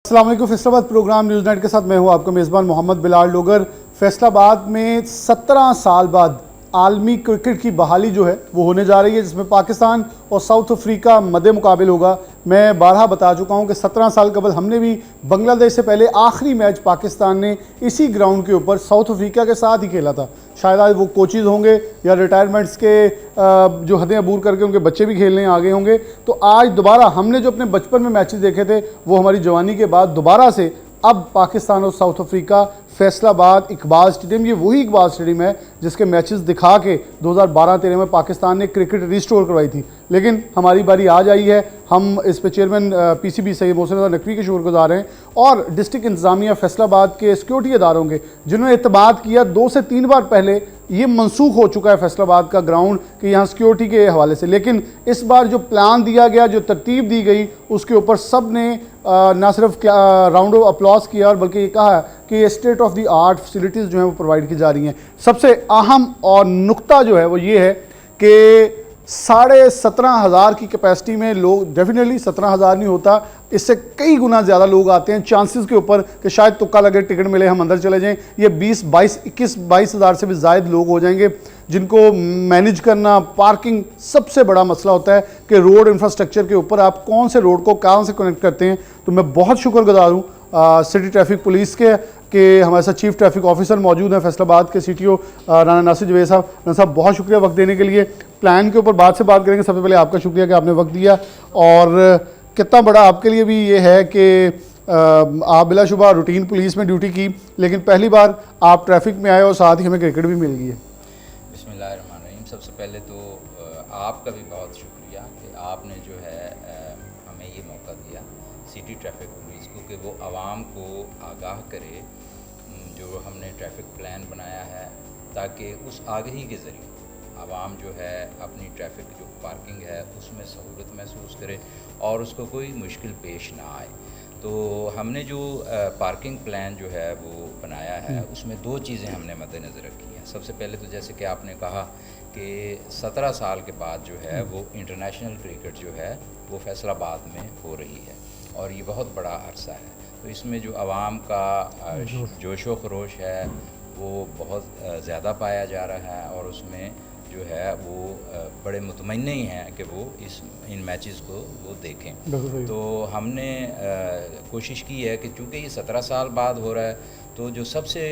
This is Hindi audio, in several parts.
अस्सलाम वालेकुम। फैसलाबाद प्रोग्राम न्यूज़ नाइट के साथ मैं हूं आपका मेज़बान मोहम्मद बिलाल डोगर। फैसलाबाद में 17 साल बाद आलमी क्रिकेट की बहाली जो है वो होने जा रही है, जिसमें पाकिस्तान और साउथ अफ्रीका मद्दे मुकाबिल होगा। मैं बारहा बता चुका हूं कि 17 साल कबल हमने भी बांग्लादेश से पहले आखिरी मैच पाकिस्तान ने इसी ग्राउंड के ऊपर साउथ अफ्रीका के साथ ही खेला था। शायद आज वो कोचेज़ होंगे या रिटायरमेंट्स के जो हदें अबूर करके उनके बच्चे भी खेलने आ गए होंगे। तो आज दोबारा हमने जो अपने बचपन में मैचेस देखे थे वो हमारी जवानी के बाद दोबारा से अब पाकिस्तान और south Africa Faisalabad Iqbal stadium, ये वही इकबाल स्टेडियम है जिसके मैचेस दिखा के 2012-13 में पाकिस्तान ने क्रिकेट रिस्टोर करवाई थी। लेकिन हमारी बारी आज आई है। हम इस पे चेयरमैन पीसीबी सैयद मोहसिन रज़ा नकवी के शुक्रगुज़ार हैं और डिस्ट्रिक्ट इंतज़ामिया फैसलाबाद के सिक्योरिटी अदारों के, जिन्होंने एतमाद किया 2 से 3 बार पहले ये मनसूख हो चुका है फैसलाबाद का ग्राउंड कि यहाँ सिक्योरिटी के हवाले से। लेकिन इस बार जो प्लान दिया गया, जो तरतीब दी गई, उसके ऊपर सब ने ना सिर्फ राउंड ऑफ अपलॉज किया और बल्कि ये कहा कि state of the art facilities जो हैं वो प्रोवाइड की जा रही हैं। सबसे अहम और नुक्ता जो है वो ये है कि 17,500 की कैपेसिटी में लोग, डेफिनेटली 17,000 नहीं होता, इससे कई गुना ज़्यादा लोग आते हैं। चांसेस के ऊपर कि शायद तुक्का लगे, टिकट मिले, हम अंदर चले जाएं, ये 21-22 हज़ार से भी ज़ायद लोग हो जाएंगे जिनको मैनेज करना। पार्किंग सबसे बड़ा मसला होता है कि रोड इंफ्रास्ट्रक्चर के ऊपर आप कौन से रोड को कहाँ से कनेक्ट करते हैं। तो मैं बहुत शुक्रगुज़ार हूँ सिटी ट्रैफिक पुलिस के हमारे साथ चीफ ट्रैफिक ऑफिसर मौजूद हैं फैसलाबाद के, सीटीओ राना नासिर जवेद साहब। राना साहब, बहुत शुक्रिया वक्त देने के लिए। प्लान के ऊपर बाद से बात करेंगे। सबसे पहले आपका शुक्रिया कि आपने वक्त दिया, और कितना बड़ा आपके लिए भी ये है कि आप बिलाशुबा रूटीन पुलिस में ड्यूटी की, लेकिन पहली बार आप ट्रैफिक में आए और साथ ही हमें क्रिकेट भी मिल गई है। बिस्मिल्लाहिर्रहमानिर्रहीम। सबसे पहले तो आपका भी बहुत शुक्रिया कि आपने जो है हमें ये मौका दिया सिटी ट्रैफिक पुलिस को कि वो आवाम को आगाह करे जो हमने ट्रैफिक प्लान बनाया है, ताकि उस आगाही के ज़रिए आवाम जो है अपनी ट्रैफिक जो पार्किंग है उसमें सहूलत महसूस करे और उसको कोई मुश्किल पेश ना आए। तो हमने जो पार्किंग प्लान जो है वो बनाया है उसमें 2 चीज़ें हमने मद्देनज़र रखी हैं। सबसे पहले तो जैसे कि आपने कहा कि 17 साल के बाद जो है वो इंटरनेशनल क्रिकेट जो है वो फैसलाबाद में हो रही है और ये बहुत बड़ा अरसा है। तो इसमें जो आवाम का जोशो खरोश है वो बहुत ज़्यादा पाया जा रहा है और उसमें जो है वो बड़े मुतमईन ही हैं कि वो इन मैचेस को वो देखें। तो हमने कोशिश की है कि चूँकि ये 17 साल बाद हो रहा है, तो जो सबसे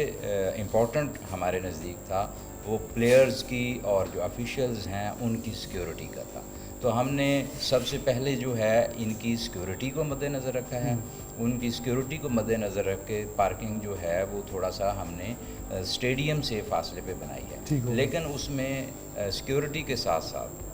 इम्पोर्टेंट हमारे नज़दीक था वो प्लेयर्स की और जो ऑफिशियल्स हैं उनकी सिक्योरिटी का था। तो हमने सबसे पहले जो है इनकी सिक्योरिटी को मद्देनज़र रखा है। उनकी सिक्योरिटी को मद्देनज़र रख के पार्किंग जो है वो थोड़ा सा हमने स्टेडियम से फासले पे बनाई है, लेकिन उसमें सिक्योरिटी के साथ साथ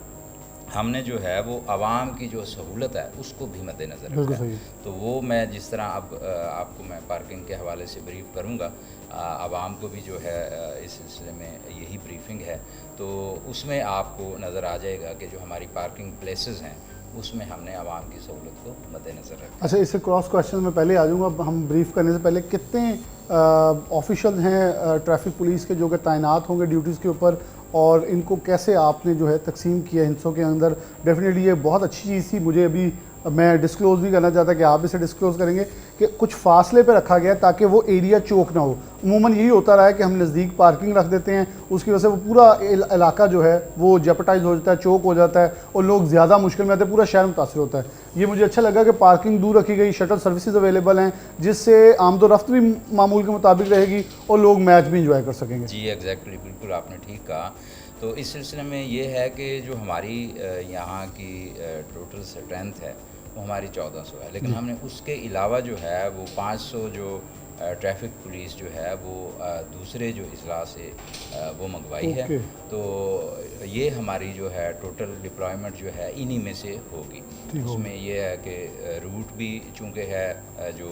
हमने जो है वो आवाम की जो सहूलत है उसको भी मद्देनज़र रखा है। तो वो मैं जिस तरह अब आपको मैं पार्किंग के हवाले से ब्रीफ करूँगा, आवाम को भी जो है इस सिलसिले में यही ब्रीफिंग है, तो उसमें आपको नज़र आ जाएगा कि जो हमारी पार्किंग प्लेसेस हैं उसमें हमने आवाम की सहूलत को मद्देनज़र रखा। अच्छा, इससे क्रॉस क्वेश्चन में पहले आ जाऊँगा। हम ब्रीफ करने से पहले, कितने ऑफिशियल हैं ट्रैफिक पुलिस के जो कि तैनात होंगे ड्यूटीज़ के ऊपर, और इनको कैसे आपने जो है तकसीम किया हिस्सों के अंदर? डेफिनेटली ये बहुत अच्छी चीज़ थी। मुझे अभी मैं डिस्क्लोज़ नहीं करना चाहता कि आप इसे डिस्क्लोज़ करेंगे कि कुछ फासले पे रखा गया ताकि वो एरिया चौक ना हो। उमूमन यही होता रहा है कि हम नज़दीक पार्किंग रख देते हैं, उसकी वजह से वो पूरा इलाका जो है वो जेपटाइज हो जाता है, चौक हो जाता है और लोग ज़्यादा मुश्किल में आते हैं, पूरा शहर मुतासर होता है। ये मुझे अच्छा लगा कि पार्किंग दूर रखी गई, शटल सर्विसेज अवेलेबल हैं जिससे आमदोरफ्त भी मामूल के मुताबिक रहेगी और लोग मैच भी इंजॉय कर सकेंगे। जी एग्जैक्टली, बिल्कुल आपने ठीक कहा। तो इस सिलसिले में ये है कि जो हमारी यहाँ की टोटल स्ट्रेंथ है वो हमारी 1400 है, लेकिन हमने उसके अलावा जो है वो 500 जो ट्रैफिक पुलिस जो है वो दूसरे जो अजला से वो मंगवाई है। तो ये हमारी जो है टोटल डिप्लॉयमेंट जो है इन्हीं में से होगी। उसमें ये है कि रूट भी चूँकि है जो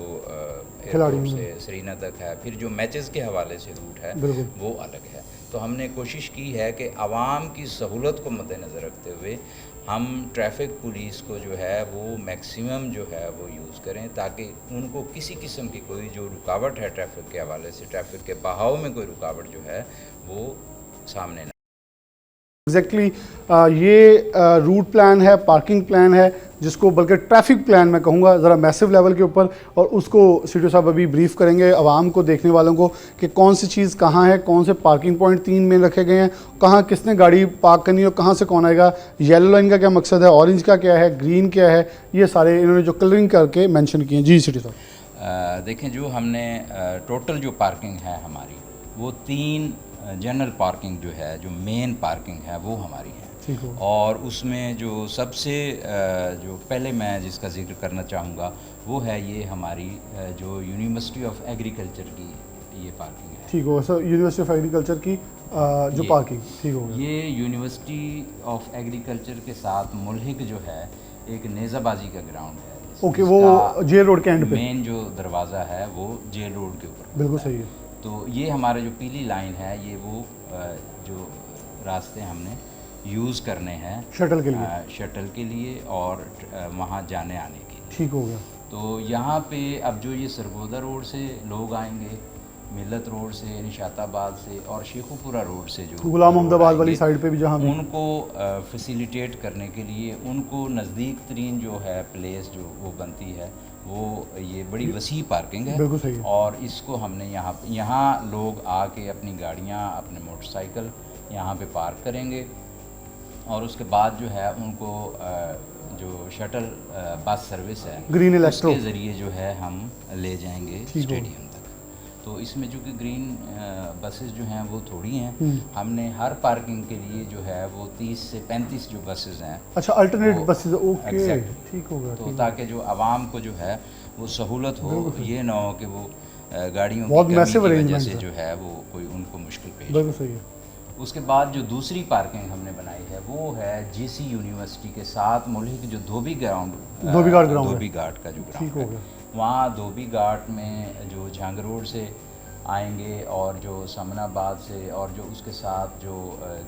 एयरपोर्ट से श्रीनगर तक है, फिर जो मैचेस के हवाले से रूट है वो अलग है। तो हमने कोशिश की है कि आवाम की सहूलत को मद्देनज़र रखते हुए हम ट्रैफिक पुलिस को जो है वो मैक्सिमम जो है वो यूज़ करें, ताकि उनको किसी किस्म की कोई जो रुकावट है ट्रैफिक के हवाले से, ट्रैफिक के बहाव में कोई रुकावट जो है वो सामने ना। एग्जैक्टली ये रूट प्लान है, पार्किंग प्लान है, जिसको बल्कि ट्रैफिक प्लान मैं कहूँगा ज़रा मैसिव लेवल के ऊपर, और उसको सीटीओ साहब अभी ब्रीफ करेंगे आवाम को, देखने वालों को, कि कौन सी चीज़ कहाँ है, कौन से पार्किंग पॉइंट 3 में रखे गए हैं, कहाँ किसने गाड़ी पार्क करनी है और कहाँ से कौन आएगा, येलो लाइन का क्या मकसद है, ऑरेंज का क्या है, ग्रीन क्या है, ये सारे इन्होंने जो कलरिंग करके मेंशन किए हैं। जी सीटीओ साहब। देखें, जो हमने टोटल जो पार्किंग है हमारी, वो 3 जनरल पार्किंग जो है, जो मेन पार्किंग है वो हमारी है। ठीक हो। और उसमें जो सबसे जो पहले मैं जिसका जिक्र करना चाहूँगा वो है ये हमारी जो यूनिवर्सिटी ऑफ एग्रीकल्चर की ये पार्किंग है। ठीक हो सर, यूनिवर्सिटी ऑफ एग्रीकल्चर की जो पार्किंग, ठीक हो गया। ये यूनिवर्सिटी ऑफ एग्रीकल्चर के साथ मुल्हिक जो है एक नेज़ाबाजी का ग्राउंड है। ओके, वो जेल रोड के एंड पे मेन जो दरवाज़ा है वो जेल रोड के ऊपर। बिल्कुल सही है। तो ये हमारा जो पीली लाइन है, ये वो जो रास्ते हमने यूज़ करने हैं शटल के लिए, शटल के लिए और वहाँ जाने आने के लिए। ठीक हो गया। तो यहाँ पे अब जो ये सरगोदा रोड से लोग आएंगे, मिलत रोड से, निशाताबाद से और शेखुपुरा रोड से जो गुलाम अहमदाबाद वाली साइड पे भी जहाँ भी, उनको फैसिलिटेट करने के लिए उनको नज़दीक तरीन जो है प्लेस जो वो बनती है, वो ये बड़ी वसी पार्किंग है। बिल्कुल सही है। और इसको हमने यहाँ लोग आके अपनी गाड़ियाँ, अपने मोटरसाइकिल यहाँ पे पार्क करेंगे और उसके बाद जो है उनको जो शटल बस सर्विस है ग्रीन इलेक्ट्रो उसके ज़रिए जो है हम ले जाएंगे स्टेडियम तक। तो इसमें चूँकि ग्रीन बसेस जो हैं वो थोड़ी हैं, हमने हर पार्किंग के लिए जो है वो 30 से 35 जो बसेस हैं। अच्छा, अल्टरनेट बसेस, ओके, Exactly। ठीक होगा। तो ताकि जो आवाम को जो है वो सहूलत हो, ये ना हो कि वो गाड़ियों बहुत की कमी massive की वजह arrangement से है। जो है वो कोई उनको मुश्किल पेश। बिल्कुल सही है। उसके बाद जो दूसरी पार्किंग हमने बनाई है वो है जीसी यूनिवर्सिटी के साथ मुल्हिक जो धोबी घाट का जो ठीक हो ग्राउंड गया। है, वहाँ धोबी घाट में जो झांग रोड से आएंगे और जो समनाबाद से और जो उसके साथ जो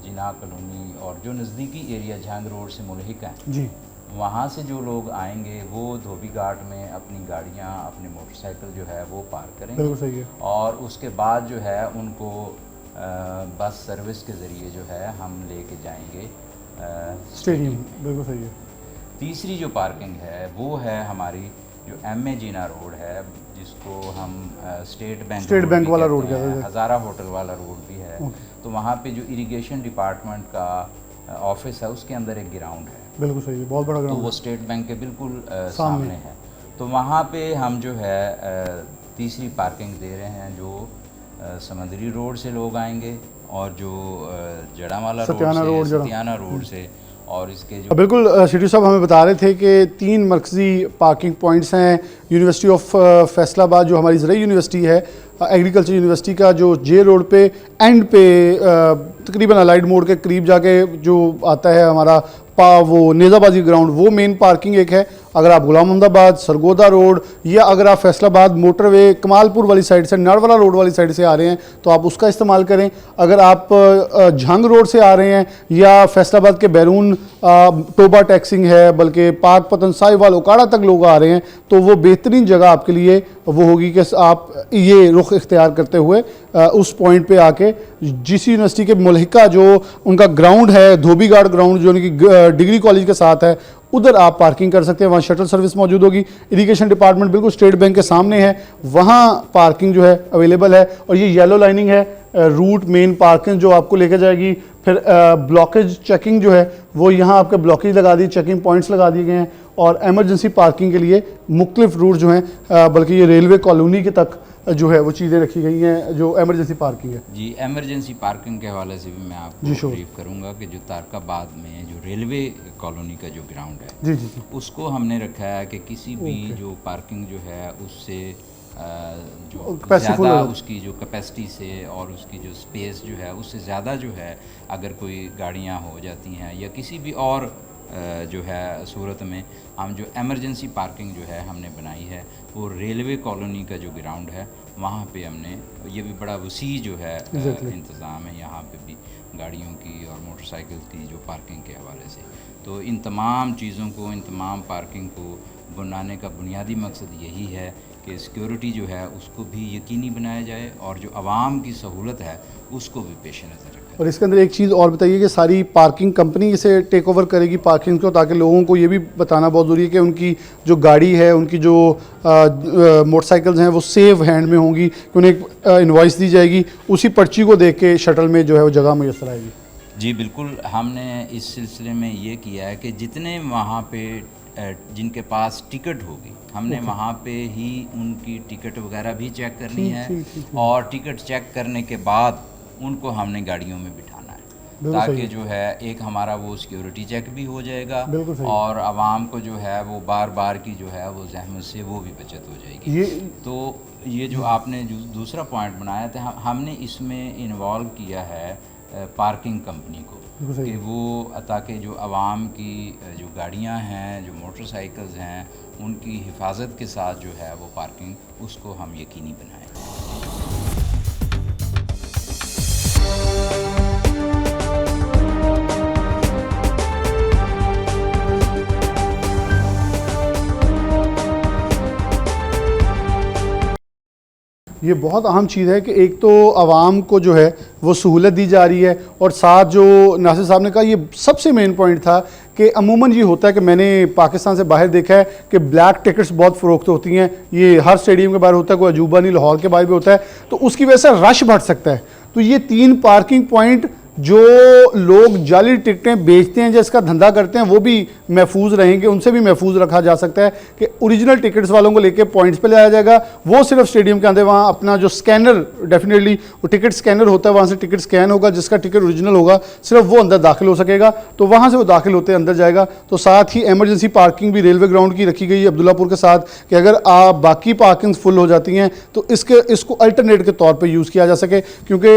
जिना कॉलोनी और जो नज़दीकी एरिया झांग रोड से मुल्हिक हैं जी, वहाँ से जो लोग आएंगे वो धोबी घाट में अपनी गाड़ियाँ, अपने मोटरसाइकिल जो है वो पार्क करेंगे। बिल्कुल सही है। और उसके बाद जो है उनको बस सर्विस के ज़रिए जो है हम लेके जाएंगे स्टेडियम। बिल्कुल सही है। तीसरी जो पार्किंग है वो है हमारी जो एम.ए. जीना रोड है, जिसको हम स्टेट बैंक वाला रोड कहते हैं, हज़ारा होटल वाला रोड भी है। तो वहाँ पे जो इरिगेशन डिपार्टमेंट का ऑफिस है उसके अंदर एक ग्राउंड है। बिल्कुल सही है, बहुत बड़ा तो ग्राउंड वो स्टेट बैंक के बिल्कुल सामने है। तो वहाँ पे हम जो है तीसरी पार्किंग दे रहे हैं, जो समंदरी रोड से लोग आएंगे और जो जड़ावाला सतियाना रोड से और इसके जो बिल्कुल सीटीओ साहब हमें बता रहे थे कि 3 मरकज़ी पार्किंग पॉइंट्स हैं। यूनिवर्सिटी ऑफ फैसलाबाद जो हमारी ज़राई यूनिवर्सिटी है, एग्रीकल्चर यूनिवर्सिटी का जो जे रोड पे एंड पे तकरीबन अलाइड मोड़ के करीब जाके जो आता है हमारा वो नेज़ाबाजी ग्राउंड, वो मेन पार्किंग एक है। अगर आप गुलाम अहमदाबाद, सरगोदा रोड या अगर आप फैसलाबाद मोटरवे कमालपुर वाली साइड से, नरवाला रोड वाली साइड से आ रहे हैं तो आप उसका इस्तेमाल करें। अगर आप झांग रोड से आ रहे हैं या फैसलाबाद के बैरून टोबा टैक्सिंग है, बल्कि पाक पतन साहिवाल उकाड़ा तक लोग आ रहे हैं, तो वो बेहतरीन जगह आपके लिए वो होगी कि आप ये रुख इख्तियार करते हुए उस पॉइंट पे आके जीसी यूनिवर्सिटी के मुल्हिका जो उनका ग्राउंड है, धोबी घाट ग्राउंड जो उनकी डिग्री कॉलेज के साथ है, उधर आप पार्किंग कर सकते हैं। वहाँ शटल सर्विस मौजूद होगी। इरिगेशन डिपार्टमेंट बिल्कुल स्टेट बैंक के सामने है, वहाँ पार्किंग जो है अवेलेबल है। और ये येलो लाइनिंग है, रूट मेन पार्किंग जो आपको लेके जाएगी। फिर ब्लॉकेज चेकिंग जो है वो यहाँ आपके ब्लॉकेज लगा दी, चेकिंग पॉइंट्स लगा दिए गए हैं। और एमरजेंसी पार्किंग के लिए मुख्तलिफ रूट जो हैं, बल्कि ये रेलवे कॉलोनी के तक जो है वो चीज़ें रखी गई हैं जो एमरजेंसी पार्किंग है। जी, एमरजेंसी पार्किंग के हवाले से भी मैं आपको ब्रीफ करूंगा कि जो तारकाबाद में जो रेलवे कॉलोनी का जो ग्राउंड है, जी जी जी, उसको हमने रखा है कि किसी भी जो पार्किंग जो है उससे जो ज़्यादा उसकी जो कैपेसिटी से और उसकी जो स्पेस जो है उससे ज़्यादा जो है अगर कोई गाड़ियाँ हो जाती हैं या किसी भी और जो है सूरत में, हम जो एमरजेंसी पार्किंग जो है हमने बनाई है वो रेलवे कॉलोनी का जो ग्राउंड है वहाँ पे हमने, ये भी बड़ा वसी जो है इंतज़ाम है यहाँ पे भी गाड़ियों की और मोटरसाइकिल की जो पार्किंग के हवाले से। तो इन तमाम चीज़ों को, इन तमाम पार्किंग को बनाने का बुनियादी मकसद यही है कि सिक्योरिटी जो है उसको भी यकीनी बनाया जाए और जो आवाम की सहूलत है उसको भी पेश नज़र रखें। और इसके अंदर एक चीज़ और बताइए कि सारी पार्किंग कंपनी इसे टेक ओवर करेगी पार्किंग को, ताकि लोगों को ये भी बताना बहुत ज़रूरी है कि उनकी जो गाड़ी है, उनकी जो मोटरसाइकिल्स हैं वो सेव हैंड में होंगी, कि उन्हें एक इन्वॉइस दी जाएगी, उसी पर्ची को देख के शटल में जो है वो जगह मैसर आएगी। जी बिल्कुल, हमने इस सिलसिले में ये किया है कि जितने वहाँ पे जिनके पास टिकट होगी, हमने वहाँ पे ही उनकी टिकट वगैरह भी चेक करनी है, और टिकट चेक करने के बाद उनको हमने गाड़ियों में बिठाना है, ताकि जो है एक हमारा वो सिक्योरिटी चेक भी हो जाएगा, और आवाम को जो है वो बार बार की जो है वो जहमत से वो भी बचत हो जाएगी। तो ये जो आपने जो दूसरा पॉइंट बनाया था, हमने इसमें इन्वॉल्व किया है पार्किंग कंपनी को, कि वो ताकि जो आवाम की जो गाड़ियां हैं, जो मोटरसाइकिल्स हैं, उनकी हिफाजत के साथ जो है वो पार्किंग उसको हम यकीनी बनाएं। ये बहुत अहम चीज़ है कि एक तो आवाम को जो है वो सहूलत दी जा रही है, और साथ जो नासिर साहब ने कहा ये सबसे मेन पॉइंट था कि अमूमन ये होता है कि मैंने पाकिस्तान से बाहर देखा है कि ब्लैक टिकट्स बहुत फ़रोख्त होती हैं, ये हर स्टेडियम के बाहर होता है, कोई अजूबा नहीं, लाहौर के बाहर भी होता है, तो उसकी वजह से रश बढ़ सकता है। तो ये 3 पार्किंग पॉइंट जो लोग जाली टिकटें बेचते हैं, जिसका धंधा करते हैं, वो भी महफूज रहेंगे, उनसे भी महफूज रखा जा सकता है कि ओरिजिनल टिकट्स वालों को लेके पॉइंट्स पे लाया जाएगा। वो सिर्फ स्टेडियम के अंदर वहाँ अपना जो स्कैनर, डेफिनेटली वो टिकट स्कैनर होता है, वहाँ से टिकट स्कैन होगा, जिसका टिकट ओरिजिनल होगा सिर्फ वो अंदर दाखिल हो सकेगा, तो वहाँ से वो दाखिल होते अंदर जाएगा। तो साथ ही एमरजेंसी पार्किंग भी रेलवे ग्राउंड की रखी गई है अब्दुल्लापुर के साथ, कि अगर आप बाकी पार्किंग फुल हो जाती हैं तो इसको अल्टरनेट के तौर पर यूज़ किया जा सके, क्योंकि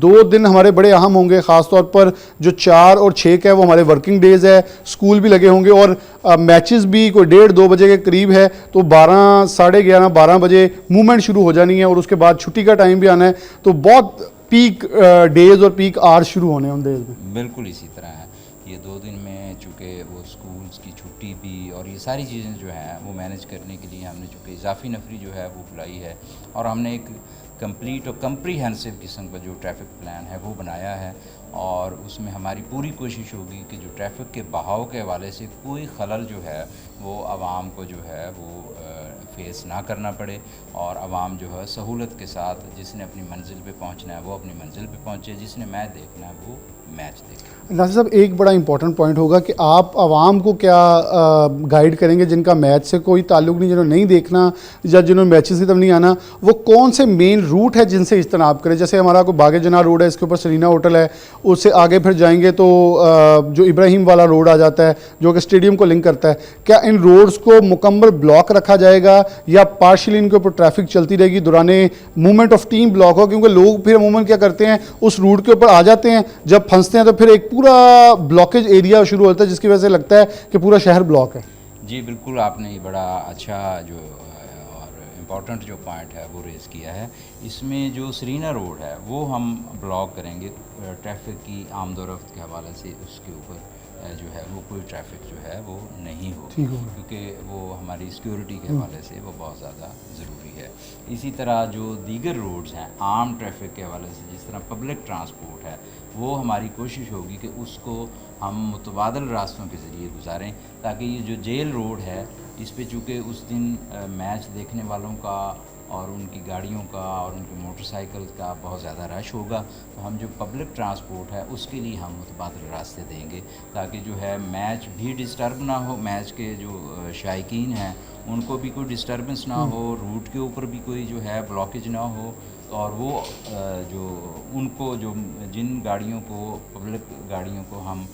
2 दिन हमारे बड़े अहम होंगे, ख़ासतौर पर जो 4 और 6 का है वो हमारे वर्किंग डेज़ है, स्कूल भी लगे होंगे, और मैचेस भी कोई 1:30-2 बजे के करीब है, तो 12, साढ़े 11, 12 बजे मूवमेंट शुरू हो जानी है, और उसके बाद छुट्टी का टाइम भी आना है, तो बहुत पीक डेज़ और पीक आवर्स शुरू होने हैं उन डेज़ में। बिल्कुल इसी तरह है, ये 2 दिन में चूँकि वो स्कूल्स की छुट्टी भी और ये सारी चीज़ें जो हैं वो मैनेज करने के लिए हमने चूँकि इजाफी नफरी जो है वो बुलाई है, और हमने एक कंप्लीट और कम्प्रीहेंसिव किस्म का जो ट्रैफिक प्लान है वो बनाया है, और उसमें हमारी पूरी कोशिश होगी कि जो ट्रैफिक के बहाव के हवाले से कोई खलल जो है वो आवाम को जो है वो फेस ना करना पड़े, और आवाम जो है सहूलत के साथ जिसने अपनी मंजिल पे पहुंचना है वो अपनी मंजिल पे पहुंचे, जिसने मैच देखना है वो मैच देखे। नासिर साहब, एक बड़ा इंपॉर्टेंट पॉइंट होगा कि आप आवाम को क्या गाइड करेंगे, जिनका मैच से कोई ताल्लुक नहीं, जिन्होंने नहीं देखना या जिन्होंने मैचेस की तरफ नहीं आना, वो कौन से मेन रूट है जिनसे इज्तनाब करें? जैसे हमारा कोई बागे जना रोड है, इसके ऊपर सरीना होटल है, उससे आगे फिर जाएंगे तो जो इब्राहिम वाला रोड आ जाता है जो कि स्टेडियम को लिंक करता है। क्या इन रोड्स को मुकम्मल ब्लॉक रखा जाएगा या पार्शली इनके ऊपर ट्रैफिक चलती रहेगी, दौराने मूवमेंट ऑफ टीम ब्लॉक हो? क्योंकि लोग फिर अमूमन क्या करते हैं, उस रूट के ऊपर आ जाते हैं, जब फंसते हैं तो फिर एक पूरा ब्लॉकेज एरिया शुरू होता है, जिसकी वजह से लगता है कि पूरा शहर ब्लॉक है। जी बिल्कुल, आपने ये बड़ा अच्छा जो और इम्पॉर्टेंट जो पॉइंट है वो रेज़ किया है। इसमें जो सरीना रोड है वो हम ब्लॉक करेंगे ट्रैफिक की आमदोरफ्त के हवाले से, उसके ऊपर जो है वो कोई ट्रैफिक जो है वो नहीं हो, क्योंकि वो हमारी सिक्योरिटी के हवाले से वो बहुत ज़्यादा ज़रूरी है। इसी तरह जो दीगर रोड्स हैं आम ट्रैफिक के हवाले से, जिस तरह पब्लिक ट्रांसपोर्ट है, वो हमारी कोशिश होगी कि उसको हम मुतबादल रास्तों के ज़रिए गुजारें, ताकि ये जो जेल रोड है इस पे चूँकि उस दिन मैच देखने वालों का और उनकी गाड़ियों का और उनकी मोटरसाइकिल का बहुत ज़्यादा रश होगा, तो हम जो पब्लिक ट्रांसपोर्ट है उसके लिए हम मुतबादल रास्ते देंगे, ताकि जो है मैच भी डिस्टर्ब ना हो, मैच के जो शायकीन हैं उनको भी कोई डिस्टर्बेंस ना हो, रूट के ऊपर भी कोई जो है ब्लॉकेज ना हो, और वो जो उनको जो जिन गाड़ियों को पब्लिक गाड़ियों को हम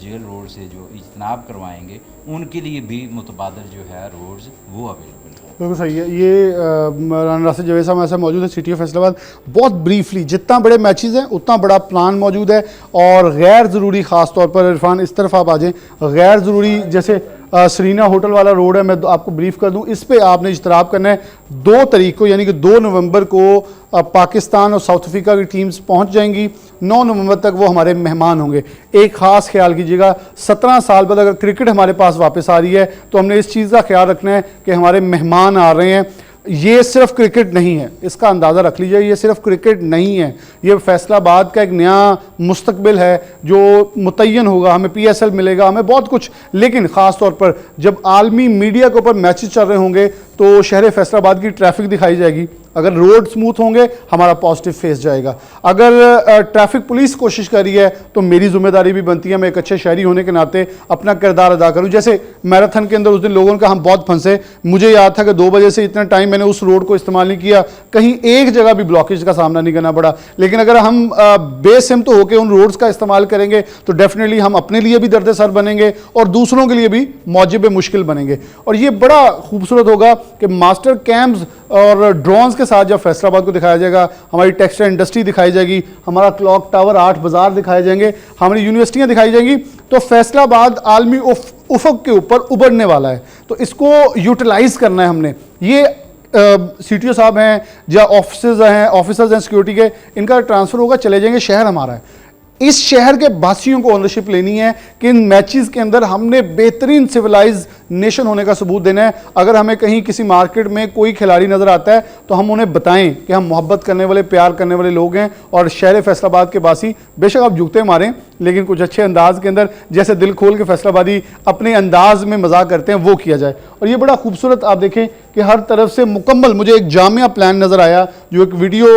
जेल रोड से जो इज्तनाब करवाएंगे उनके लिए भी मुतबादल जो है रोड्स वो अवेलेबल है। बिल्कुल सही है। ये राना राशिद जवेद साहब ऐसा मौजूद है सिटी ऑफ फैसलाबाद। बहुत ब्रीफली, जितना बड़े मैचेस हैं उतना बड़ा प्लान मौजूद है, और गैर ज़रूरी ख़ास तौर पर इरफान इस तरफ आप आ जाएँ, गैर ज़रूरी जैसे सरीना होटल वाला रोड है, मैं आपको ब्रीफ कर दूं, इस पे आपने इज्तराब करना है 2 तारीख को, यानी कि 2 नवंबर को पाकिस्तान और साउथ अफ्रीका की टीम्स पहुंच जाएंगी। 9 नवंबर तक वो हमारे मेहमान होंगे। एक ख़ास ख्याल कीजिएगा, 17 साल बाद अगर क्रिकेट हमारे पास वापस आ रही है तो हमने इस चीज़ का ख्याल रखना है कि हमारे मेहमान आ रहे हैं। ये सिर्फ क्रिकेट नहीं है, इसका अंदाज़ा रख लीजिए, ये सिर्फ क्रिकेट नहीं है, ये फैसलाबाद का एक नया मुस्तकबिल है जो मुतय्यन होगा, हमें PSL मिलेगा, हमें बहुत कुछ। लेकिन ख़ास तौर पर जब आलमी मीडिया के ऊपर मैचेस चल रहे होंगे तो शहर फैसलाबाद की ट्रैफिक दिखाई जाएगी। अगर रोड स्मूथ होंगे हमारा पॉजिटिव फेस जाएगा। अगर ट्रैफिक पुलिस कोशिश कर रही है तो मेरी जिम्मेदारी भी बनती है, मैं एक अच्छे शहरी होने के नाते अपना किरदार अदा करूं। जैसे मैराथन के अंदर उस दिन लोगों का हम बहुत फंसे, मुझे याद था कि 2 बजे से इतना टाइम मैंने उस रोड को इस्तेमाल नहीं किया, कहीं एक जगह भी ब्लॉकेज का सामना नहीं करना पड़ा। लेकिन अगर हम बेसिमत होकर उन रोड्स का इस्तेमाल करेंगे तो डेफिनेटली हम अपने लिए भी दर्द सर बनेंगे और दूसरों के लिए भी मौजिब मुश्किल बनेंगे। और ये बड़ा खूबसूरत होगा कि मास्टर कैम्प्स और ड्रोन्स के साथ जब फैसलाबाद को दिखाया जाएगा, हमारी टेक्सटाइल इंडस्ट्री दिखाई जाएगी, हमारा क्लॉक टावर, 8 बाजार दिखाए जाएंगे, हमारी यूनिवर्सिटियां दिखाई जाएंगी, तो फैसलाबाद आलमी उफक के ऊपर उभरने वाला है। तो इसको यूटिलाइज करना है हमने। ये CTO साहब हैं या ऑफिसर्स हैं सिक्योरिटी के, इनका ट्रांसफ़र होगा, चले जाएंगे, शहर हमारा है। इस शहर के वासियों को ओनरशिप लेनी है कि इन मैचेस के अंदर हमने बेहतरीन सिविलाइज नेशन होने का सबूत देना है। अगर हमें कहीं किसी मार्केट में कोई खिलाड़ी नज़र आता है तो हम उन्हें बताएं कि हम मोहब्बत करने वाले, प्यार करने वाले लोग हैं और शहर फैसलाबाद के वासी बेशक आप जूते मारें लेकिन कुछ अच्छे अंदाज के अंदर, जैसे दिल खोल के फैसलाबादी अपने अंदाज में मजाक करते हैं, वो किया जाए। और ये बड़ा खूबसूरत आप देखें कि हर तरफ से मुकम्मल मुझे एक जामिया प्लान नज़र आया, जो एक वीडियो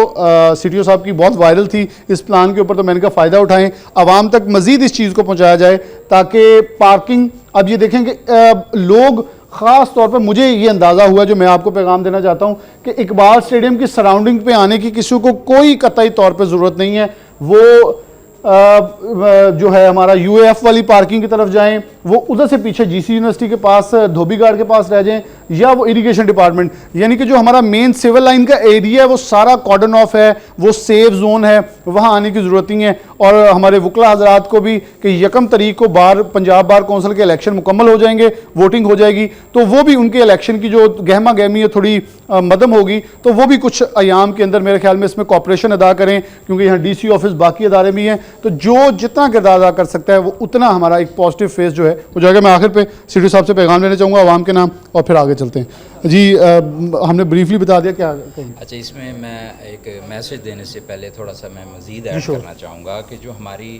CTO साहब की बहुत वायरल थी इस प्लान के ऊपर, तो मैंने कहा फ़ायदा उठाएं, आवाम तक मज़ीद इस चीज़ को पहुँचाया जाए ताकि पार्किंग, अब ये देखें कि लोग ख़ास तौर पर, मुझे ये अंदाज़ा हुआ जो मैं आपको पैगाम देना चाहता हूँ कि इकबाल स्टेडियम की सराउंडिंग पे आने की किसी को कोई कतई तौर पे ज़रूरत नहीं है। वो जो है हमारा UAF वाली पार्किंग की तरफ जाएं, वो उधर से पीछे GC यूनिवर्सिटी के पास, धोबी गार्ड के पास रह जाएं, या वो इरिगेशन डिपार्टमेंट, यानी कि जो हमारा मेन सिविल लाइन का एरिया है वो सारा कॉर्डन ऑफ है, वो सेफ जोन है, वहाँ आने की ज़रूरत नहीं है। और हमारे वकला हजरात को भी कि 1 तारीख को पंजाब बार कौंसिल के इलेक्शन मुकम्मल हो जाएंगे, वोटिंग हो जाएगी, तो वो भी उनके इलेक्शन की जो गहमा गहमी है थोड़ी मदम होगी, तो वो भी कुछ अयाम के अंदर मेरे ख्याल में इसमें कॉपरेशन अदा करें, क्योंकि यहाँ DC ऑफिस, बाकी अदारे भी हैं, तो जो जितना किरदार अदा कर सकता है वो उतना हमारा एक पॉजिटिव फेस जो है हो जाएगा। मैं आखिर पे CTO साहब से पैगाम लेना चाहूँगा आवाम के नाम, और फिर आगे चलते हैं जी। हमने ब्रीफली बता दिया, क्या कहेंगे? अच्छा, इसमें मैं एक मैसेज देने से पहले थोड़ा सा मैं मज़ीद ऐड करना चाहूँगा कि जो हमारी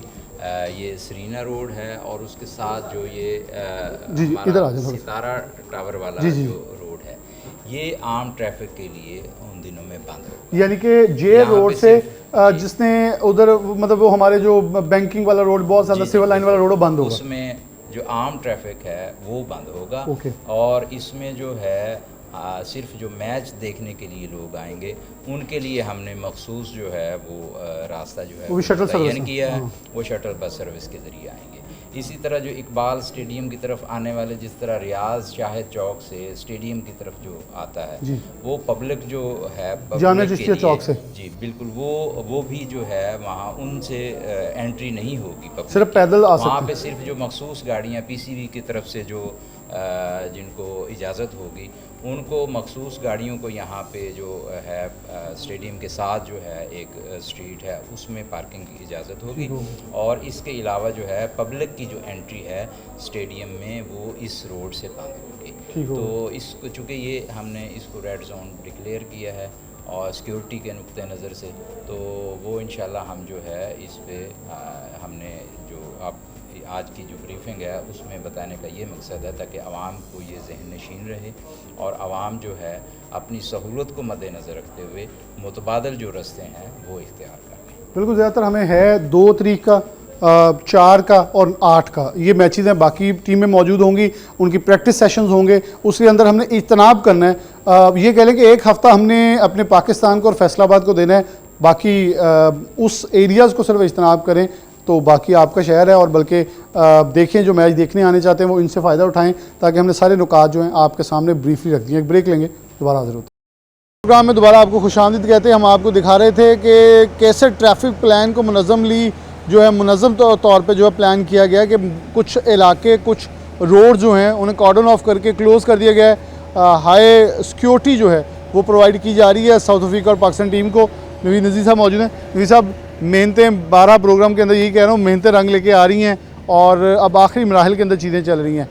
ये सरीना रोड है और उसके साथ जो ये हमारा सितारा टावर वाला जो रोड है, ये आम ट्रैफिक के लिए उन दिनों में बंद हो, यानी कि जे रोड से जिसने उधर मतलब वो हमारे जो बैंकिंग वाला रोड, बहुत ज़्यादा सिविल लाइन वाला रोड बंद होगा, उसमें जो आम ट्रैफिक है वो बंद होगा। और इसमें जो है सिर्फ जो मैच देखने के लिए लोग आएंगे उनके लिए हमने मखसूस जो है वो रास्ता जो है मुतय्यन किया है, वो शटल बस सर्विस के ज़रिए आएंगे। इसी तरह जो इकबाल स्टेडियम की तरफ आने वाले, जिस तरह रियाज शाहिद चौक से स्टेडियम की तरफ जो आता है वो पब्लिक जो है पब्लिक चौक से, जी बिल्कुल, वो भी जो है वहाँ उनसे एंट्री नहीं होगी, सिर्फ पैदल आ सकते हैं। वहाँ पे सिर्फ जो मखसूस गाड़ियाँ PCB की तरफ से जो जिनको इजाज़त होगी उनको मखसूस गाड़ियों को यहाँ पे जो है स्टेडियम के साथ जो है एक स्ट्रीट है उसमें पार्किंग की इजाज़त होगी। और इसके अलावा जो है पब्लिक की जो एंट्री है स्टेडियम में वो इस रोड से बंद होगी। तो इसको चूँकि ये हमने इसको रेड जोन डिक्लेयर किया है और सिक्योरिटी के नुक्ते नज़र से, तो वो इंशाल्लाह हम जो है इस पे हमने जो आप आज की जो ब्रीफिंग है उसमें बताने का ये मकसद है ताकि आवाम को ये जहन नशीन रहे और आवाम जो है अपनी सहूलत को मद्देनज़र रखते हुए मुतबादल जो रास्ते हैं वो इख्तियार करें। बिल्कुल, ज़्यादातर हमें है 2 तारीख का, 4 का और 8 का ये मैचेस हैं, बाकी टीमें मौजूद होंगी, उनकी प्रैक्टिस सेशंस होंगे, उसके अंदर हमने इज्तनाब करना है। ये कह लें कि एक हफ़्ता हमने अपने पाकिस्तान को और फैसलाबाद को देना है, बाकी उस एरियाज़ को सिर्फ इज्तनाब करें तो बाकी आपका शहर है। और बल्कि देखें जो मैच देखने आने चाहते हैं वो इनसे फ़ायदा उठाएं, ताकि हमने सारे नुकात जो हैं आपके सामने ब्रीफली रख दिए। एक ब्रेक लेंगे, दोबारा हाजिर होते हैं। प्रोग्राम में दोबारा आपको खुशामदीद कहते हैं। हम आपको दिखा रहे थे कि कैसे ट्रैफिक प्लान को मुनज़्ज़मली जो है मुनज़्ज़म तौर पर जो है प्लान किया गया कि कुछ इलाके, कुछ रोड जो हैं उन्हें कॉर्डन ऑफ करके क्लोज़ कर दिया गया है। हाई सिक्योरिटी जो है वो प्रोवाइड की जा रही है साउथ अफ्रीका और पाकिस्तान टीम को। नवीद नज़ीर साहब मौजूद हैं। नवीद साहब, मेहनतें 12 प्रोग्राम के अंदर यही कह रहा हूँ, मेहनतें रंग लेके आ रही हैं और अब आखिरी मराहल के अंदर चीज़ें चल रही हैं।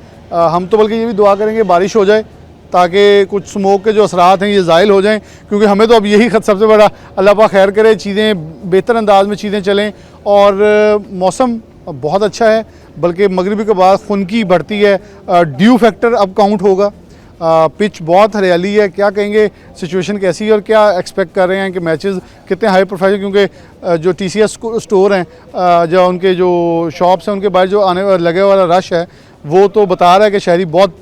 हम तो बल्कि ये भी दुआ करेंगे बारिश हो जाए ताकि कुछ स्मोक के जो असरात हैं ये ज़ाइल हो जाएं, क्योंकि हमें तो अब यही खत सबसे बड़ा, अल्लाह पाक खैर करे, चीज़ें बेहतर अंदाज में चीज़ें चलें। और मौसम बहुत अच्छा है, बल्कि मगरिबी के बाद खुनकी बढ़ती है, ड्यू फैक्टर अब काउंट होगा, पिच बहुत हरियाली है। क्या कहेंगे, सिचुएशन कैसी है और क्या एक्सपेक्ट कर रहे हैं कि मैचेस कितने हाई प्रोफाइल, क्योंकि जो TCS स्टोर हैं, जो उनके जो शॉप्स हैं, उनके बाहर जो आने लगे वाला रश है वो तो बता रहा है कि शहरी बहुत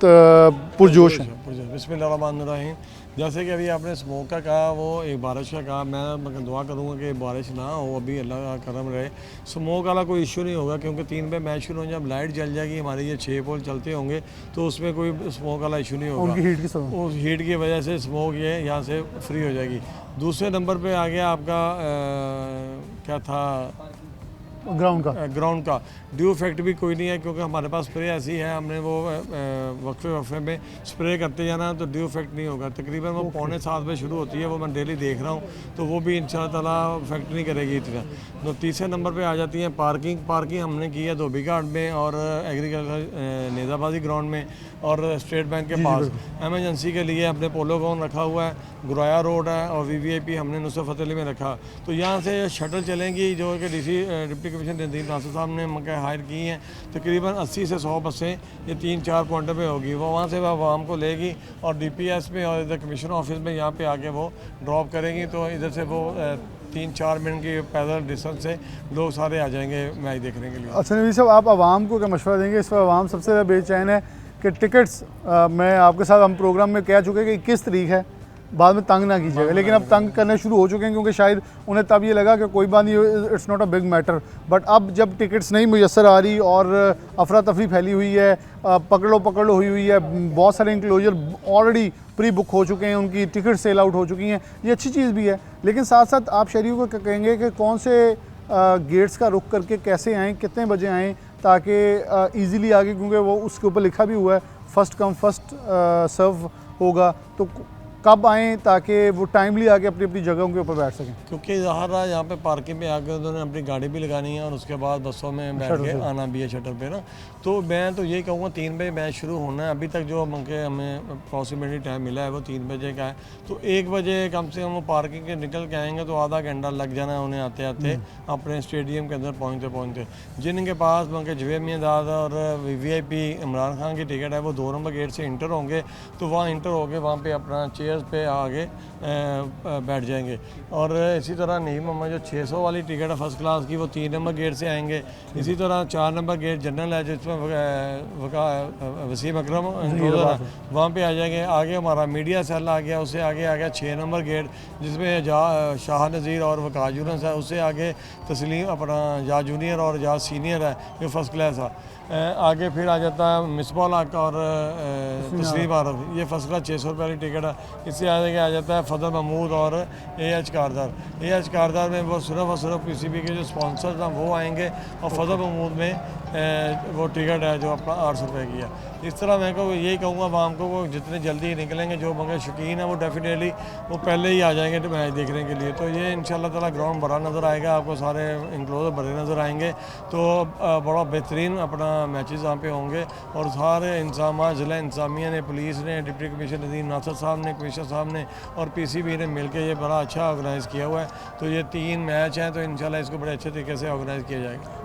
पुरजोश हैं। बिस्मिल्लाहिर्रहमानिर्रहीम। जैसे कि अभी आपने स्मोक का कहा, वो एक बारिश का कहा, मैं दुआ करूँगा कि बारिश ना हो, अभी अल्लाह का करम रहे, स्मोक वाला कोई इशू नहीं होगा, क्योंकि 3 पे मैच शुरू हो, जब लाइट जल जाएगी, हमारे ये 6 पोल चलते होंगे, तो उसमें कोई स्मोक वाला इशू नहीं होगा। उनकी हीट की समझ, उस हीट की वजह से स्मोक ये यहाँ से फ्री हो जाएगी। दूसरे नंबर पे आ गया आपका क्या था, ग्राउंड का ड्यू इफेक्ट भी कोई नहीं है, क्योंकि हमारे पास स्प्रे ऐसी है, हमने वो वक्फे में स्प्रे करते जाना, तो ड्यू इफेक्ट नहीं होगा। तकरीबन वो 6:45 बजे शुरू होती है, वो मैं डेली देख रहा हूँ, तो वो भी इंशाअल्लाह ताला इफेक्ट नहीं करेगी इतना। तो तीसरे नंबर पे आ जाती है पार्किंग हमने की है धोबी घाट में और एग्रीकल्चर नेज़ाबाजी ग्राउंड में और स्टेट बैंक के पास। एमरजेंसी के लिए अपने पोलो ग्राउंड रखा हुआ है, गुराया रोड है, और VVIP हमने नुसरत फ़तेह अली में रखा। तो यहाँ से शटल चलेंगी, जो कि डिप्टी कमिश्नर नदीम नासिर साहब ने मौके हायर की हैं। तकरीबन 80 से 100 बसें ये 3-4 पॉइंटों पे होगी, वो वहाँ से आवाम को लेगी और DPS में और इधर कमिश्नर ऑफिस में यहाँ पे आके वो ड्रॉप करेंगी। तो इधर से वो 3-4 मिनट की पैदल डिस्टेंस से लोग सारे आ जाएंगे मैच देखने के लिए। अच्छा नबी साहब, आप आवाम को क्या मशवरा देंगे? इस पर आवाम सबसे ज़्यादा बेचैन है कि टिकट्स, मैं आपके साथ हम प्रोग्राम में कह चुके हैं कि 21 तारीख है, बाद में तंग ना कीजिएगा, लेकिन अब तंग करने शुरू हो चुके हैं, क्योंकि शायद उन्हें तब ये लगा कि कोई बात नहीं, it's not a big matter. But अब जब टिकट्स नहीं मुयसर आ रही और अफरा तफरी फैली हुई है, पकड़ो हुई है, बहुत सारे इंक्लोजर ऑलरेडी प्री बुक हो चुके हैं, उनकी टिकट सेल आउट हो चुकी हैं, ये अच्छी चीज़ भी है, लेकिन साथ साथ आप शहरियों को कहेंगे कि कौन से गेट्स का रुख करके कैसे आएँ, कितने बजे आएँ, ताकि ईज़िली आगे, क्योंकि वो उसके ऊपर लिखा भी हुआ है फर्स्ट कम फर्स्ट सर्व होगा, तो कब आएँ ताकि वो टाइमली आके अपनी अपनी जगहों के ऊपर बैठ सकें? क्योंकि ज़ाहिर है यहाँ पे पार्किंग पे आकर उन्होंने अपनी गाड़ी भी लगानी है और उसके बाद बसों में बैठ के आना भी है शटर पे ना। तो मैं तो यही कहूँगा 3 बजे मैच शुरू होना है, अभी तक जो हमें पॉसिबिलिटी टाइम मिला है वो 3 बजे का है, तो 1 बजे कम से कम वो पार्किंग के निकल के आएँगे, तो आधा घंटा लग जाना है उन्हें आते आते अपने स्टेडियम के अंदर पहुँचते। जिनके पास जवेद मियांदाद और VVIP इमरान खान की टिकट है, वो 2 नंबर गेट से इंटर होंगे, तो वहाँ इंटर होके वहाँ पे अपना चेयर्स पे आगे बैठ जाएंगे। और इसी तरह नहीं मम्मा जो 600 वाली टिकट है फर्स्ट क्लास की, वो 3 नंबर गेट से आएंगे। इसी तरह 4 नंबर गेट जनरल है, जिसमें वसीम अकरम वहाँ पे आ जाएंगे। आगे हमारा मीडिया सेल आ गया, उससे आगे आ गया 6 नंबर गेट, जिसमें शाह नज़ीर और वकास यूनुस है, उससे आगे तस्लीम अपना जा जूनियर और जा सीनियर है, जो फर्स्ट क्लास है। आगे फिर आ जाता है मिसबाह हक और तस्लीम आरफ, ये फर्स्ट क्लास 600 रुपये वाली टिकट है। इससे आगे आ जाता है फजल महमूद और AH कारदार में वो सिर्फ और सिर्फ PCB के जो स्पॉन्सर्स हैं वो आएंगे, और फजल महमूद में वो टिकट है जो अपना 800 रुपये की है। इस तरह मैं यही कहूँगा आवाम को, वो जितने जल्दी निकलेंगे, जो मगर शौकीन है वो डेफिनेटली वो पहले ही आ जाएंगे मैच देखने के लिए। तो ये इंशाल्लाह ताला ग्राउंड बड़ा नज़र आएगा आपको, सारे इंक्लोजर बड़े नज़र आएंगे, तो बड़ा बेहतरीन अपना मैचेस यहाँ पे होंगे। और सारे इंतजाम ज़िला इंतजामिया ने, पुलिस ने, डिप्टी कमिश्नर नदीम नासिर साहब ने, कमिश्नर साहब ने और PCB ने मिलकर ये बड़ा अच्छा ऑर्गेनाइज़ किया हुआ है। तो ये 3 मैच हैं, तो इंशाल्लाह इसको बड़े अच्छे तरीके से ऑर्गेनाइज़ किया जाएगा।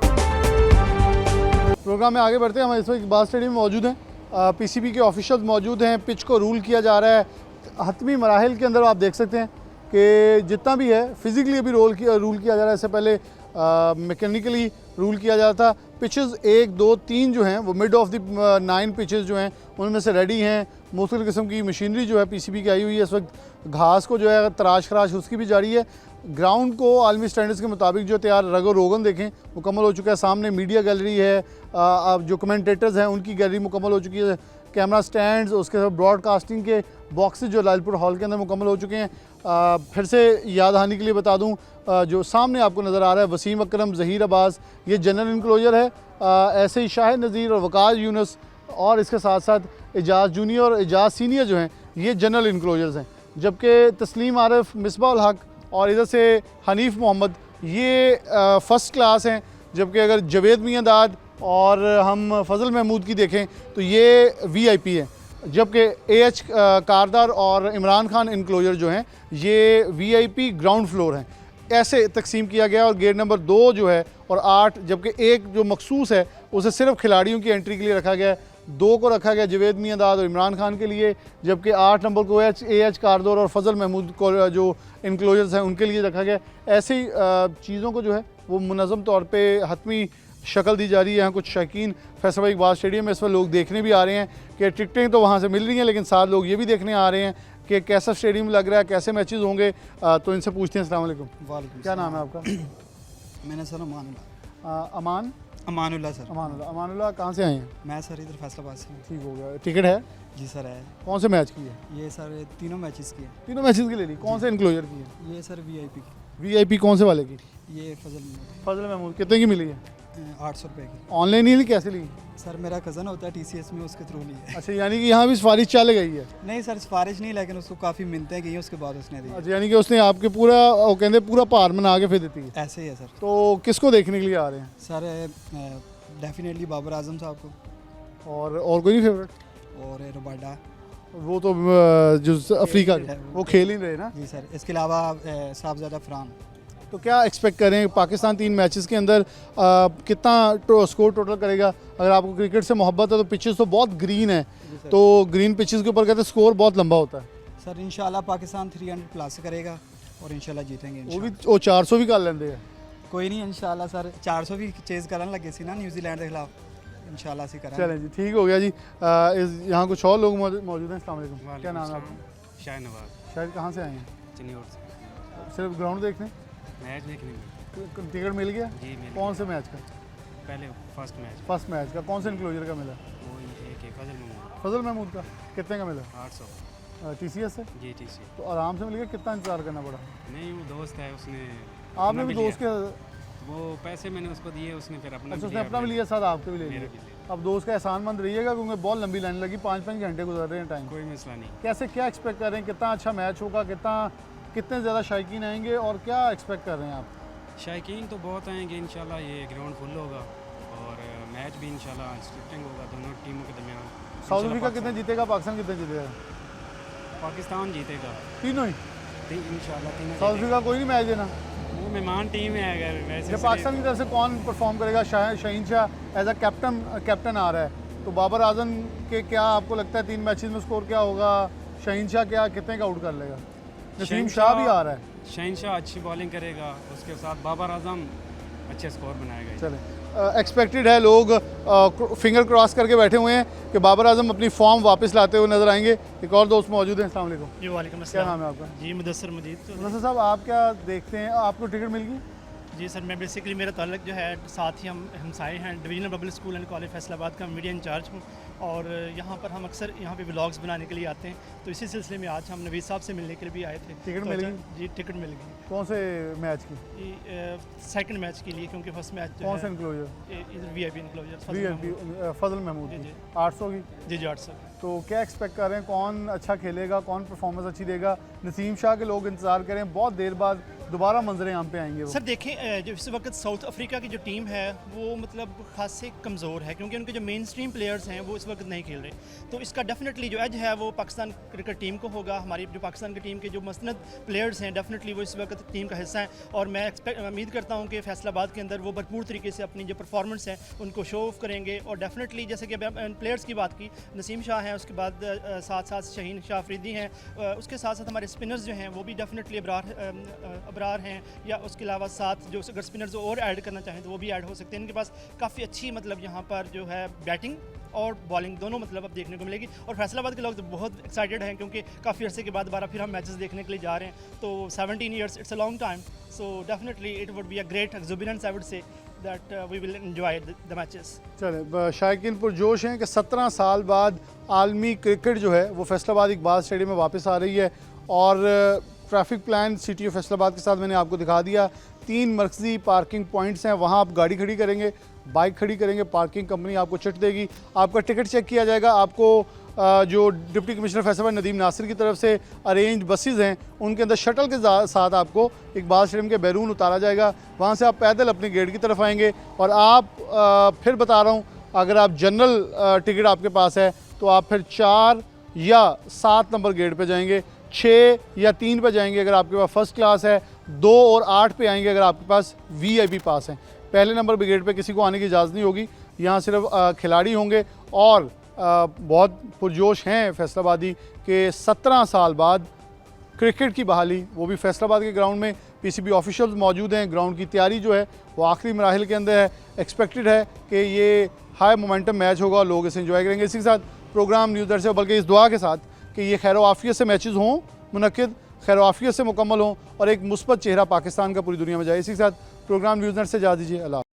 प्रोग्राम में आगे बढ़ते हैं। हम इस वक्त इकबाल स्टेडियम में मौजूद हैं, PCB के ऑफिशियल्स मौजूद हैं, पिच को रूल किया जा रहा है। हतमी मराहिल के अंदर आप देख सकते हैं कि जितना भी है फिज़िकली अभी रूल किया जा रहा है, इससे पहले मैकेनिकली रूल किया जा रहा था। पिचेस 1, 2, 3 जो हैं वो मिड ऑफ द 9 पिचेस जो हैं उनमें से रेडी हैं। मुख्तलिफ़ किस्म की मशीनरी जो है PCB की आई हुई है। इस वक्त घास को जो है तराश खराश उसकी भी जारी है। ग्राउंड को आलमी स्टैंडर्ड्स के मुताबिक जो तैयार रगो रोगन देखें मुकम्मल हो चुका है। सामने मीडिया गैलरी है, जो कमेंटेटर्स हैं उनकी गैलरी मुकम्मल हो चुकी है। कैमरा स्टैंड्स, उसके साथ ब्रॉडकास्टिंग के बॉक्सेस जो लालपुर हॉल के अंदर मुकम्मल हो चुके हैं। फिर से याद आने के लिए बता दूं, जो सामने आपको नज़र आ रहा है वसीम अकरम, ज़हीर अब्बास, ये जनरल इंक्लोजर है। ऐसे ही शाह नज़ीर और वकास यूनुस और इसके साथ साथ एजाज़ जूनियर और एजाज़ सीनियर जो हैं ये जनरल इंक्लोजर्स हैं, जबकि तस्लीम आरफ, मिसबाह हक और इधर से हनीफ मोहम्मद ये फ़र्स्ट क्लास हैं। जबकि अगर जवेद मियांदाद और हम फजल महमूद की देखें तो ये VIP है। जबकि AH कारदार और इमरान खान इनक्लोजर जो हैं ये VIP ग्राउंड फ्लोर हैं, ऐसे तकसीम किया गया। और गेट नंबर 2 जो है और 8, जबकि एक जो मखसूस है उसे सिर्फ खिलाड़ियों की एंट्री के लिए रखा गया है। 2 को रखा गया जवेद मियांदाद और इमरान खान के लिए, जबकि 8 नंबर को AH कारदार और फजल महमूद को जो इनक्लोजर्स हैं उनके लिए रखा गया। ऐसी चीज़ों को जो है वो मुनज़्ज़म तौर पर हतमी शक्ल दी जा रही है। यहाँ कुछ शौकीन फैसलाबाद इकबाल स्टेडियम में इस वक्त लोग देखने भी आ रहे हैं कि टिकटें तो वहाँ से मिल रही हैं, लेकिन साथ लोग ये भी देखने आ रहे हैं कि कैसा स्टेडियम लग रहा है, कैसे मैचेस होंगे। तो इनसे पूछते हैं। अस्सलाम वालेकुम। वालेकुम। क्या नाम है आपका? मैंने सर अमानुल्लाह। अमानुल्लाह सर। अमानुल्लाह कहाँ से आए हैं? मैं सर इधर फैसलाबाद से हूँ। ठीक हो गया। टिकट है? जी सर है। कौन से मैच की है? ये सर तीनों मैचेस की है। तीनों मैचेस की ले ली। कौन से इनक्लोजर की है? ये सर VIP की। VIP कौन से वाले की? ये फजल फजल महमूद। कितने की मिली है? 800 रुपये की। ऑनलाइन ही ली, कैसे ली? सर मेरा कज़न होता है TCS में, उसके थ्रू ली है। अच्छा, यानी कि यहाँ भी सिफारिश चल गई है? नहीं सर सिफारिश नहीं, लेकिन उसको काफ़ी मिलते गई हैं, उसके बाद उसने दी। अच्छा, यानी कि उसने आपके पूरा वो कहते पूरा भार बना के फिर देती है? ऐसे ही है सर। तो किसको देखने के लिए आ रहे हैं? सर डेफिनेटली बाबर आजम साहब को। और कोई नहीं फेवरेट? और रबाडा। वो तो जो अफ्रीका के वो खेल ही रहे ना। जी सर। इसके अलावा साहबजादा फरहान। तो क्या एक्सपेक्ट करें पाकिस्तान 3 मैचेस के अंदर कितना स्कोर टोटल करेगा? अगर आपको क्रिकेट से मोहब्बत है तो पिचेस तो बहुत ग्रीन है, तो ग्रीन पिचेस के ऊपर कहते हैं स्कोर बहुत लंबा होता है। सर इंशाल्लाह पाकिस्तान 300 प्लस करेगा और इंशाल्लाह जीतेंगे। वो भी वो 400 भी कर लेंगे। कोई नहीं इंशाल्लाह सर 400 भी चेज़ करने लगे सी ना न्यूजीलैंड के खिलाफ, इंशाल्लाह से करेंगे। चलें जी, ठीक हो गया जी। यहाँ कुछ और लोग मौजूद हैं। अस्सलाम वालेकुम। क्या नाम है आपका? शायद नवाज। शायद कहाँ से आए हैं? चिन्नौर से। सिर्फ ग्राउंड देखने? मैच देखने में। टिकट मिल गया? जी मिल कौन से मैच का? पहले फर्स्ट मैच का कौन से इनक्लोजर का मिला? वो एक है फजल महमूद। फजल महमूद का कितने का मिला? 800 TCS से? जी TC। तो आराम से मिल गया, कितना इंतजार करना पड़ा? नहीं वो दोस्त है, उसने आपने भी अपना दोस्त के? वो पैसे मैंने उसको दिए, उसने फिर अपना अच्छा, भी उसने अपना भी लिया, साथ आपके भी ले मेरा लिया। भी लिया। अब दोस्त का एहसानमंद रहिएगा क्योंकि बहुत लंबी लाइन लगी, 5-5 घंटे गुजर रहे हैं टाइम। कोई मसला नहीं। कैसे क्या एक्सपेक्ट कर रहे हैं, कितना अच्छा मैच होगा, कितने ज़्यादा शायकीन आएंगे और क्या एक्सपेक्ट कर रहे हैं आप? शायकीन तो बहुत आएंगे इंशाल्लाह, ये ग्राउंड फुल होगा और मैच भी इंशाल्लाह इंटरेस्टिंग होगा दोनों टीमों के दरमियान। साउथ अफ्रीका कितने जीतेगा, पाकिस्तान कितने जीतेगा? पाकिस्तान जीतेगा तीनों ही? इंशाल्लाह तीनों। साउथ अफ्रीका कोई नहीं मैच देना? वो मेहमान टीम है, अगर वैसे जब पाकिस्तान की तरफ से कौन परफॉर्म करेगा? Shaheen Shah as a captain आ रहा है, तो बाबर आजम के क्या आपको लगता है 3 मैचेस में स्कोर क्या होगा? शहीन शाह क्या कितने का आउट कर लेगा? नसीम शाह भी आ रहा है। शहनशाह अच्छी बॉलिंग करेगा, उसके साथ बाबर आजम अच्छे स्कोर बनाएगा। चले एक्सपेक्टेड है, लोग फिंगर क्रॉस करके बैठे हुए हैं कि बाबर आजम अपनी फॉर्म वापस लाते हुए नजर आएंगे। एक और दोस्त मौजूद हैं। अस्सलाम वालेकुम। जी वालेकुम क्या नाम है आपका? जी मुदस्सर मजीद। नसर साहब, आप क्या देखते हैं, आपको टिकट मिल गई? जी सर, मैं बेसिकली मेरा ताल्लुक जो है साथ ही हम हमसाए हैं divisional public school and college Faisalabad का मीडिया इंचार्ज हूँ और यहाँ पर हम अक्सर यहाँ पे व्लॉग्स बनाने के लिए आते हैं, तो इसी सिलसिले में आज हम नवीद साहब से मिलने के लिए भी आए थे। टिकट तो मिल अच्छा, गई? जी टिकट मिल गई। कौन से मैच की? सेकंड मैच के लिए, क्योंकि फर्स्ट मैच कौन सा इनक्लोजर? VIP इनक्लोजर फजल महमूद जी, की जी। 800 की। जी जी 800। तो क्या एक्सपेक्ट कर रहे हैं, कौन अच्छा खेलेगा, कौन परफॉर्मेंस अच्छी देगा? नसीम शाह के लोग इंतजार करें, बहुत देर बाद दोबारा मंजरें यहाँ पे आएंगे वो। सर देखें, जो इस वक्त साउथ अफ्रीका की जो टीम है वो मतलब खासे कमज़ोर है, क्योंकि उनके जो मेन स्ट्रीम प्लेयर्स हैं वो इस वक्त नहीं खेल रहे। तो इसका डेफिनेटली जो एज है वो पाकिस्तान क्रिकेट टीम को होगा। हमारी जो पाकिस्तान की टीम के जो मसनद प्लेयर्स हैं डेफिनेटली वो इस वक्त टीम का हिस्सा हैं और मैं उम्मीद करता हूँ कि फैसलाबाद के अंदर वो भरपूर तरीके से अपनी जो परफॉर्मेंस है उनको शो ऑफ करेंगे। और डेफिनेटली जैसे कि प्लेयर्स की बात की, नसीम शाह हैं, उसके बाद साथ साथ शहीन शाह अफरीदी हैं, उसके साथ साथ हमारे स्पिनर्स जो हैं वो भी डेफिनेटली अबरार हैं, या उसके अलावा साथ जो अगर स्पिनर्स और ऐड करना चाहें तो वो भी ऐड हो सकते हैं। इनके पास काफ़ी अच्छी मतलब यहाँ पर जो है बैटिंग और बॉलिंग दोनों मतलब अब देखने को मिलेगी। और फैसलाबाद के लोग तो बहुत एक्साइटेड हैं क्योंकि काफ़ी अरसे के बाद दोबारा फिर हम मैचेस देखने के लिए जा रहे हैं। तो 17 years it's a long time, so definitely it would be a great exuberance I would say that we will enjoy the matches. चले शायकीन पुरजोश हैं कि 17 साल बाद आलमी क्रिकेट जो है वो फैसलाबाद इकबाल स्टेडियम में वापस आ रही है। और traffic plan city of Faisalabad के साथ मैंने आपको दिखा दिया। 3 मरकज़ी पार्किंग पॉइंट्स हैं, वहाँ आप गाड़ी खड़ी करेंगे, बाइक खड़ी करेंगे, पार्किंग कंपनी आपको चिट देगी, आपका टिकट चेक किया जाएगा, आपको जो डिप्टी कमिश्नर फैसलाबाद नदीम नासिर की तरफ से अरेंज बसेस हैं उनके अंदर शटल के साथ आपको इकबाल स्टेडियम के बैरून उतारा जाएगा। वहाँ से आप पैदल अपने गेट की तरफ आएंगे। और आप फिर बता रहा हूँ, अगर आप जनरल टिकट आपके पास है तो आप फिर 4 या 7 नंबर गेट पे जाएंगे, 6 या 3 पे जाएंगे अगर आपके पास फर्स्ट क्लास है, 2 और 8 पे आएंगे अगर आपके पास वीआईपी पास है। पहले नंबर पे गेट पे किसी को आने की इजाज़त नहीं होगी, यहाँ सिर्फ खिलाड़ी होंगे और बहुत पुरजोश हैं फैसलाबादी के 17 साल बाद क्रिकेट की बहाली, वो भी फैसलाबाद के ग्राउंड में। पीसीबी ऑफिशियल्स मौजूद हैं, ग्राउंड की तैयारी जो है वो आखिरी मराहिल के अंदर है। एक्सपेक्टेड है कि ये हाई मोमेंटम मैच होगा, लोग इसे एंजॉय करेंगे। इसी के साथ प्रोग्राम न्यूज़ डर से, बल्कि इस दुआ के साथ कि ये खैर आफियत से मैचेस हों मुनक्किद, खैर आफियत से मुकम्मल हों और एक मुस्बत चेहरा पाकिस्तान का पूरी दुनिया में जाए। इसी के साथ प्रोग्राम न्यूज़ डर से जा दीजिए। अल्लाह।